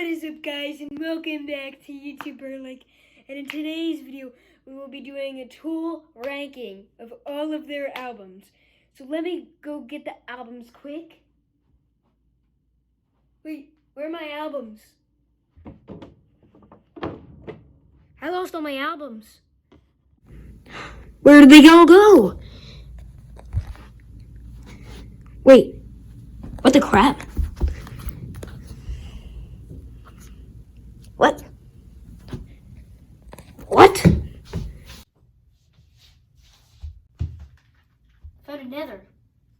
What is up, guys, and welcome back to YouTuber Like. And in today's video, we will be doing a Tool ranking of all of their albums. So let me go get the albums quick. Wait, where are my albums? I lost all my albums. Where did they all go? Wait, what the crap? What? What? Found another.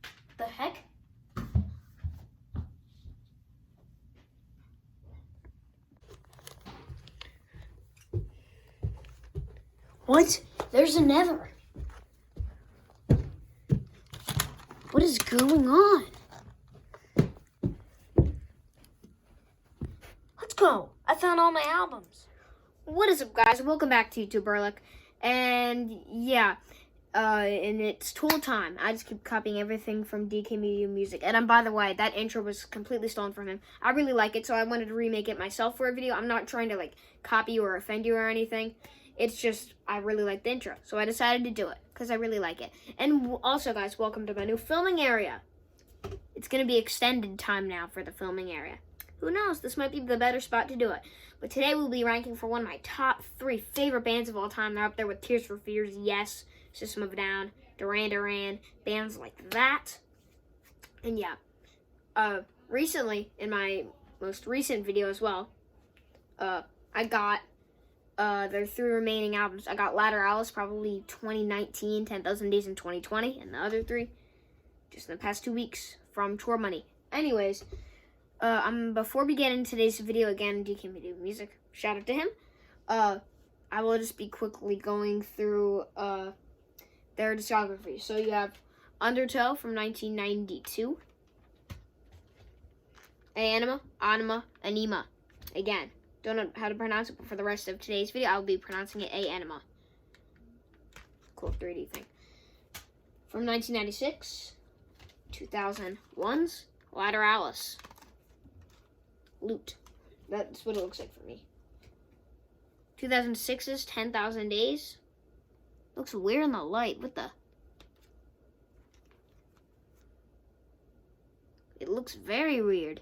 What the heck? What? There's a nether. What is going on? Let's go. I found all my albums. What is up, guys? Welcome back to YouTube Burlick. And yeah, and it's Tool time. I just keep copying everything from DK Media Music. And by the way, that intro was completely stolen from him. I really like it, so I wanted to remake it myself for a video. I'm not trying to like copy you or offend you or anything. It's just, I really like the intro, so I decided to do it, because I really like it. And also, guys, welcome to my new filming area. It's going to be extended time now for the filming area. Who knows, this might be the better spot to do it. But today we'll be ranking for one of my top 3 favorite bands of all time. They're up there with Tears for Fears, Yes, System of a Down, Duran Duran, bands like that. And yeah, recently, in my most recent video as well, I got their 3 remaining albums. I got Lateralis, probably 2019, 10,000 Days in 2020, and the other 3 just in the past 2 weeks from Tour Money. Anyways, before we get into today's video, again, DK Media Music, shout out to him. I will just be quickly going through their discography. So you have Undertow from 1992, Anima, again. Don't know how to pronounce it, but for the rest of today's video, I'll be pronouncing it Anima. Cool 3D thing. From 1996, 2001's Lateralis. Loot. That's what it looks like for me. 2006's 10,000 Days. Looks weird in the light. What the? It looks very weird.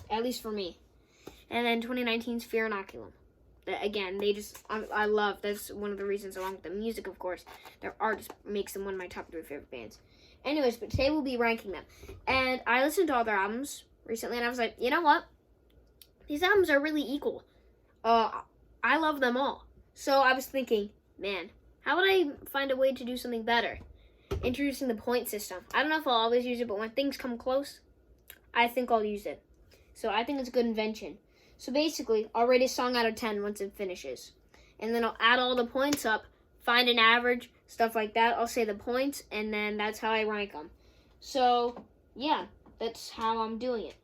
At least for me. And then 2019's Fear Inoculum. Again, they just, I love, that's one of the reasons, along with the music, of course, their art just makes them one of my top 3 favorite bands. Anyways, but today we'll be ranking them. And I listened to all their albums recently, and I was like, you know what? These albums are really equal. I love them all. So I was thinking, man, how would I find a way to do something better? Introducing the point system. I don't know if I'll always use it, but when things come close, I think I'll use it. So I think it's a good invention. So basically, I'll rate a song out of 10 once it finishes. And then I'll add all the points up, find an average, stuff like that. I'll say the points, and then that's how I rank them. So, yeah, that's how I'm doing it.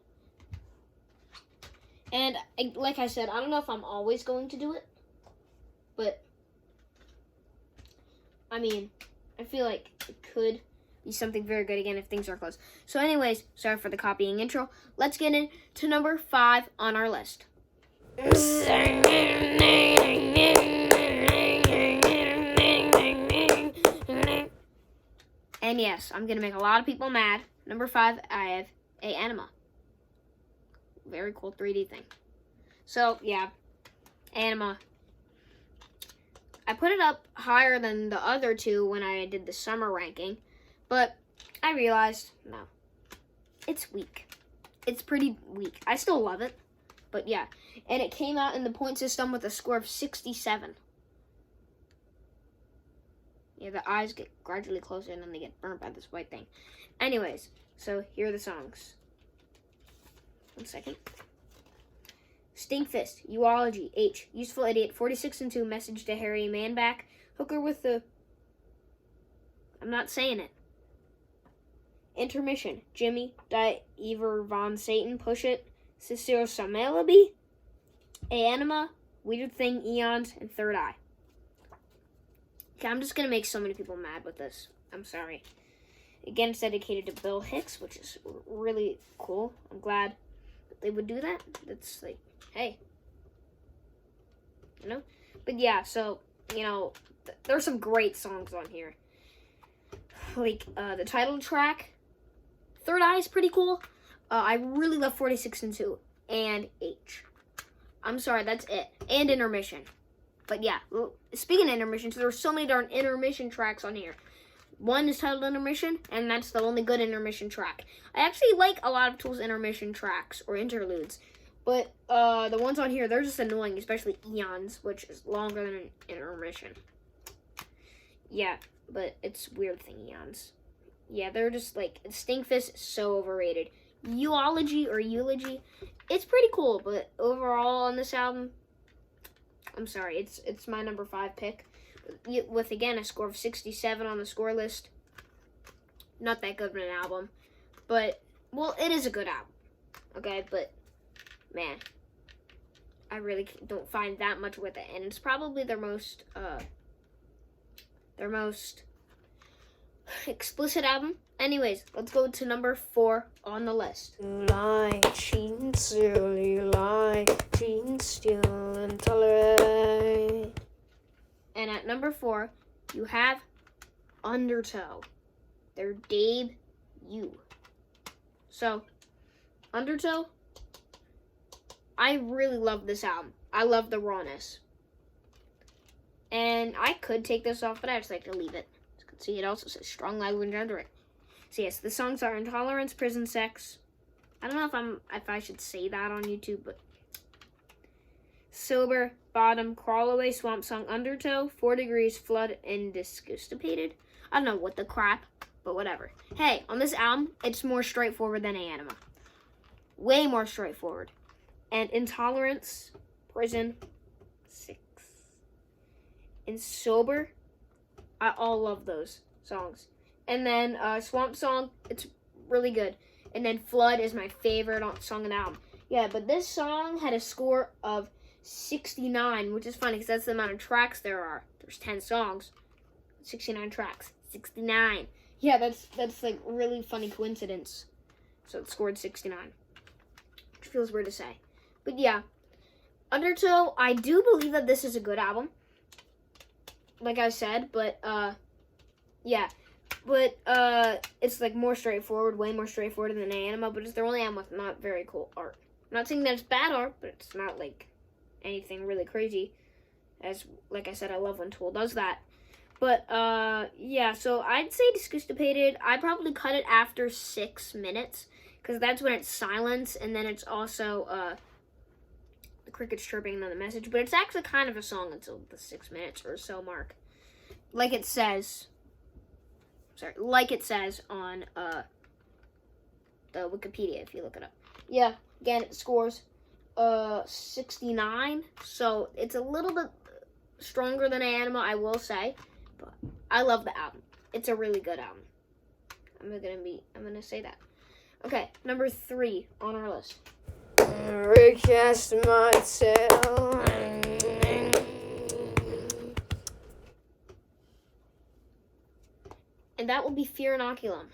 And like I said, I don't know if I'm always going to do it. But, I mean, I feel like it could be something very good again if things are close. So anyways, sorry for the copying intro. Let's get into number 5 on our list. And yes, I'm going to make a lot of people mad. Number 5, I have Anima. Very cool 3D thing. So, yeah, Anima. I put it up higher than the other 2 when I did the summer ranking. But I realized, no, it's weak. It's pretty weak. I still love it, but yeah. And it came out in the point system with a score of 67. Yeah, the eyes get gradually closer and then they get burnt by this white thing. Anyways, so here are the songs. 1 second. Stinkfist, Uology, H, Useful Idiot, 46 and 2, Message to Harry Manback, Hooker with the... I'm not saying it. Intermission, Jimmy, Diver Von Satan, Push It, Cicero Samelaby, Anima, Weird Thing, Eons, and Third Eye. Okay, I'm just going to make so many people mad with this. I'm sorry. Again, it's dedicated to Bill Hicks, which is really cool. I'm glad they would do that. That's like, hey, you know. But yeah, so there's some great songs on here. Like the title track, Third Eye is pretty cool. I really love 46 and 2 and H. I'm sorry, that's it. And Intermission. But yeah, speaking of intermissions, there are so many darn intermission tracks on here. One is titled Intermission, and that's the only good intermission track. I actually like a lot of Tool's intermission tracks or interludes, but the ones on here, they're just annoying, especially Eons, which is longer than an intermission. Yeah, but it's a weird thing, Eons. Yeah, they're just like, Stinkfist is so overrated. Eulogy, it's pretty cool, but overall on this album, I'm sorry, it's my number 5 pick. With, again, a score of 67 on the score list. Not that good of an album. But, well, it is a good album. Okay, but, man, I really don't find that much with it. And it's probably their most explicit album. Anyways, let's go to number 4 on the list. Lie, cheating, silly lie, cheating, still intolerant. And at number 4, you have Undertow, their debut. So, Undertow, I really love this album. I love the rawness. And I could take this off, but I just like to leave it. As you can see, it also says strong language under it. So yes, the songs are Intolerance, Prison Sex. I don't know if I should say that on YouTube, but Sober, Bottom, Crawl Away, Swamp Song, Undertow, 4 Degrees, Flood, and Disgustipated. I don't know what the crap, but whatever. Hey, on this album, it's more straightforward than Anima. Way more straightforward. And Intolerance, Prison, 6. And Sober, I all love those songs. And then Swamp Song, it's really good. And then Flood is my favorite song on the album. Yeah, but this song had a score of 69, which is funny because that's the amount of tracks there are. There's 10 songs, 69 tracks, 69. Yeah, that's like really funny coincidence. So it scored 69, which feels weird to say. But yeah, Undertow, I do believe that this is a good album, like I said, but yeah. But it's like more straightforward, way more straightforward than Anima, but it's their only album with not very cool art. I'm not saying that it's bad art, but it's not like anything really crazy. As like I said, I love when Tool does that. But yeah, so I'd say Disgustipated. I'd probably cut it after 6 minutes, because that's when it's silence, and then it's also the crickets chirping and then the message. But it's actually kind of a song until the 6 minutes or so mark, like it says. Like it says on the Wikipedia, if you look it up. Yeah, again, it scores 69, so it's a little bit stronger than Anima, I will say, but I love the album. It's a really good album. I'm gonna say that. Okay, number 3 on our list. Recast myself. And that will be Fear Inoculum.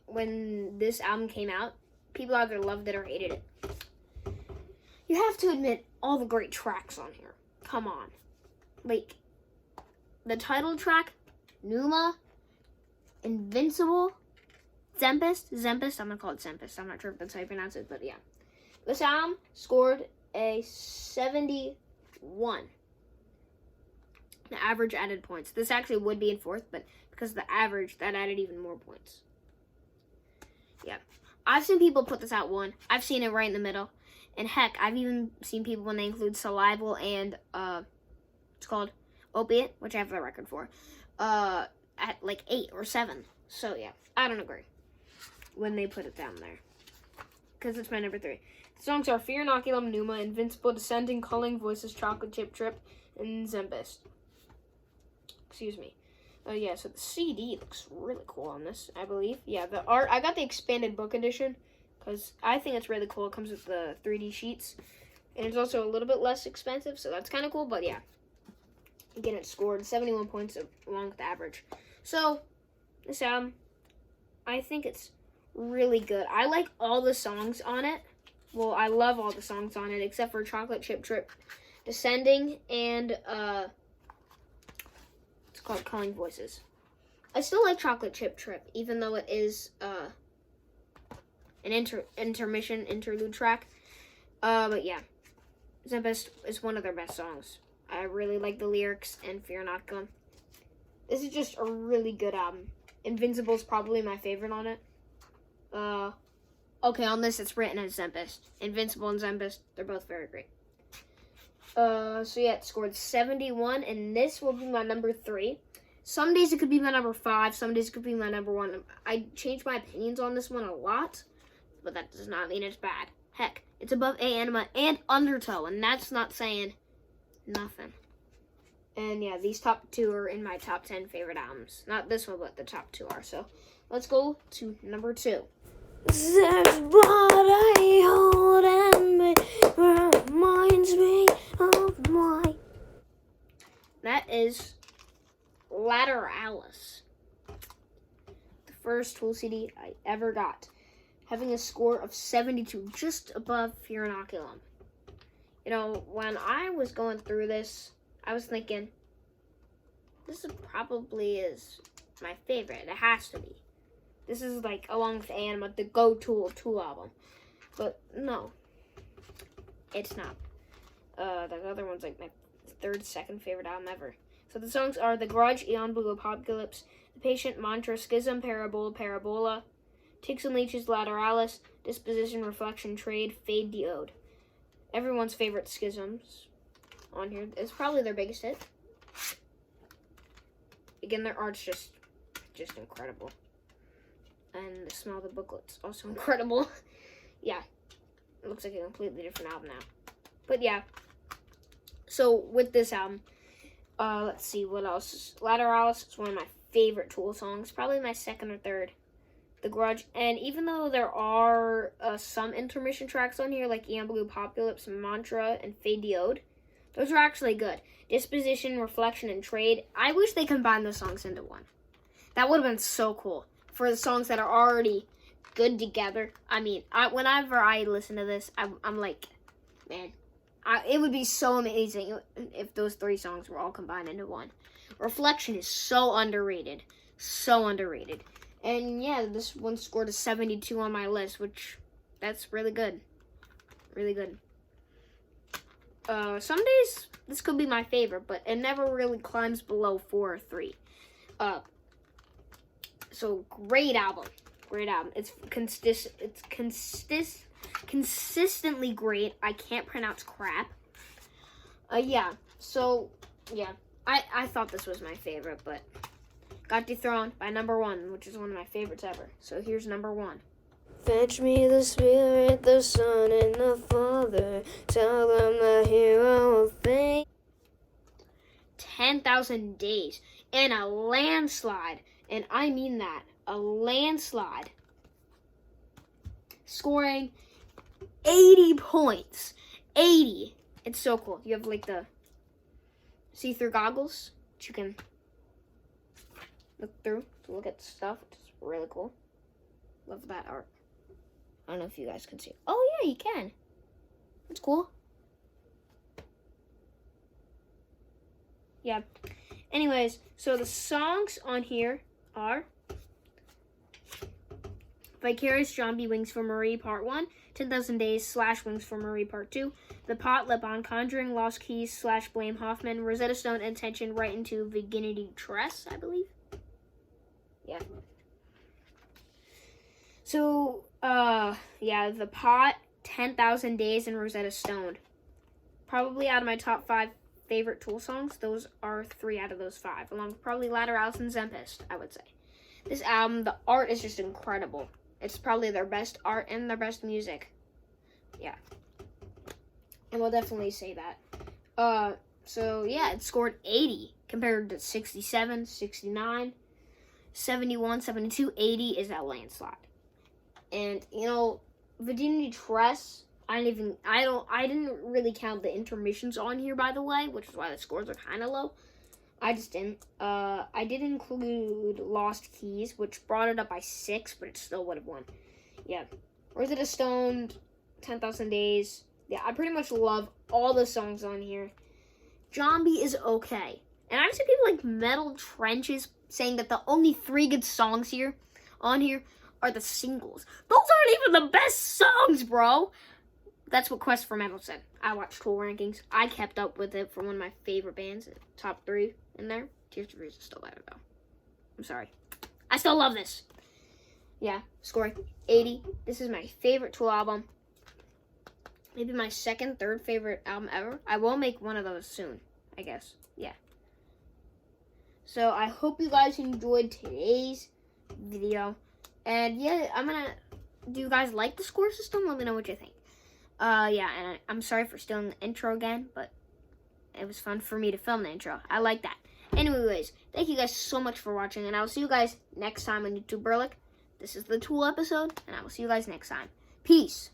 When this album came out, people either loved it or hated it. You have to admit, all the great tracks on here. Come on. Like, the title track, Numa, Invincible, Zempest, I'm gonna call it Zempest. I'm not sure if that's how you pronounce it, but yeah. This album scored a 71. The average added points. This actually would be in 4th, but because of the average, that added even more points. Yeah. I've seen people put this at 1. I've seen it right in the middle. And heck, I've even seen people when they include Salival and, it's called Opiate, which I have the record for, at like 8 or 7. So yeah, I don't agree when they put it down there, because it's my number 3. The songs are Fear Inoculum, Numa, Invincible, Descending, Culling Voices, Chocolate Chip Trip, and Zempest. Excuse me. Oh yeah, so the CD looks really cool on this, I believe. Yeah, the art, I got the expanded book edition because I think it's really cool. It comes with the 3D sheets, and it's also a little bit less expensive, so that's kind of cool. But yeah, again, it scored 71 points along with the average. So this album, I think it's really good. I like all the songs on it. Well, I love all the songs on it except for Chocolate Chip Trip Descending and it's called Calling Voices. I still like Chocolate Chip Trip, even though it is an interlude track. But yeah, Tempest is one of their best songs. I really like the lyrics and Fear Not Come. This is just a really good album. Invincible's probably my favorite on it. Okay, on this it's written as Tempest. Invincible and Tempest, they're both very great. So yeah, it scored 71, and this will be my number 3. Some days it could be my number 5, some days it could be my number 1. I change my opinions on this one a lot, but that does not mean it's bad. Heck, it's above A Anima and Undertow, and that's not saying nothing. And yeah, these top 2 are in my top 10 favorite albums. Not this one, but the top 2 are. So let's go to number 2. That's what I hold and reminds me of my. That is Lateralis. The first Tool CD I ever got. Having a score of 72, just above Fear Inoculum. You know, when I was going through this, I was thinking, this probably is my favorite. It has to be. This is like, along with Anima, the go-to Tool album. But no, it's not. The other one's like my second favorite album ever. So the songs are The Grudge, Eon Blue Apocalypse, The Patient, Mantra, Schism, Parabola, Ticks and Leeches, Lateralis, Disposition, Reflection, Trade, Fade, Diode. Everyone's favorite Schisms on here. It's probably their biggest hit. Again, their art's just incredible. And the smell of the booklet's also incredible. Yeah, it looks like a completely different album now. But yeah, so with this album, let's see what else. Lateralis is one of my favorite Tool songs, probably my second or third. The Grudge, and even though there are some intermission tracks on here, like Eon Blue Apocalypse, Mantra, and Fade Diode, those are actually good. Disposition, Reflection, and Trade, I wish they combined those songs into one. That would have been so cool. For the songs that are already good together. I mean, whenever I listen to this, I'm like, man, it would be so amazing if those 3 songs were all combined into one. Reflection is so underrated. So underrated. And yeah, this one scored a 72 on my list, which, that's really good. Really good. Some days, this could be my favorite, but it never really climbs below 4 or 3. So, great album. Great album. It's consistently great. I can't pronounce crap. Yeah. So, yeah. I thought this was my favorite, but got dethroned by number 1, which is one of my favorites ever. So, here's number 1. Fetch me the Spirit, the Son, and the Father. Tell them the hero of fate. 10,000 Days. And a landslide. And I mean that. A landslide. Scoring 80 points. 80. It's so cool. You have like the see-through goggles that you can look through to look at stuff. It's really cool. Love that art. I don't know if you guys can see it. Oh yeah, you can. It's cool. Yeah. Anyways, so the songs on here are Vicarious Zombie Wings for Marie Part 1, 10,000 Days / Wings for Marie Part 2, The Pot, Lip on Conjuring, Lost Keys / Blame Hoffman, Rosetta Stone, Intention, Right into Virginity Tress, I believe. Yeah. So, yeah, The Pot, 10,000 Days, and Rosetta Stone. Probably out of my top 5 favorite Tool songs, those are 3 out of those 5, along with probably Lateralis and Tempest, I would say. This album, the art is just incredible. It's probably their best art and their best music. Yeah. And we'll definitely say that. So, yeah, it scored 80 compared to 67, 69, 71, 72, 80 is that landslide. And, you know, Virginity Tress, I didn't really count the intermissions on here, by the way, which is why the scores are kind of low. I just didn't. I did include Lost Keys, which brought it up by 6, but it still would have won. Yeah. Rosetta Stone, 10,000 Days. Yeah, I pretty much love all the songs on here. Zombie is okay. And I've seen people like Metal Trenches saying that the only 3 good songs on here are the singles. Those aren't even the best songs, bro. That's what Quest for Metal said. I watched Tool Rankings. I kept up with it for one of my favorite bands. Top 3 in there. Tears for Fears is still better, though. I'm sorry. I still love this. Yeah, scoring 80. This is my favorite Tool album. Maybe my second, third favorite album ever. I will make one of those soon, I guess. Yeah. So I hope you guys enjoyed today's video. And yeah, do you guys like the score system? Let me know what you think. Yeah, and I'm sorry for stealing the intro again, but it was fun for me to film the intro. I like that. Anyways, thank you guys so much for watching, and I will see you guys next time on YouTube Berlick. This is the Tool episode, and I will see you guys next time. Peace.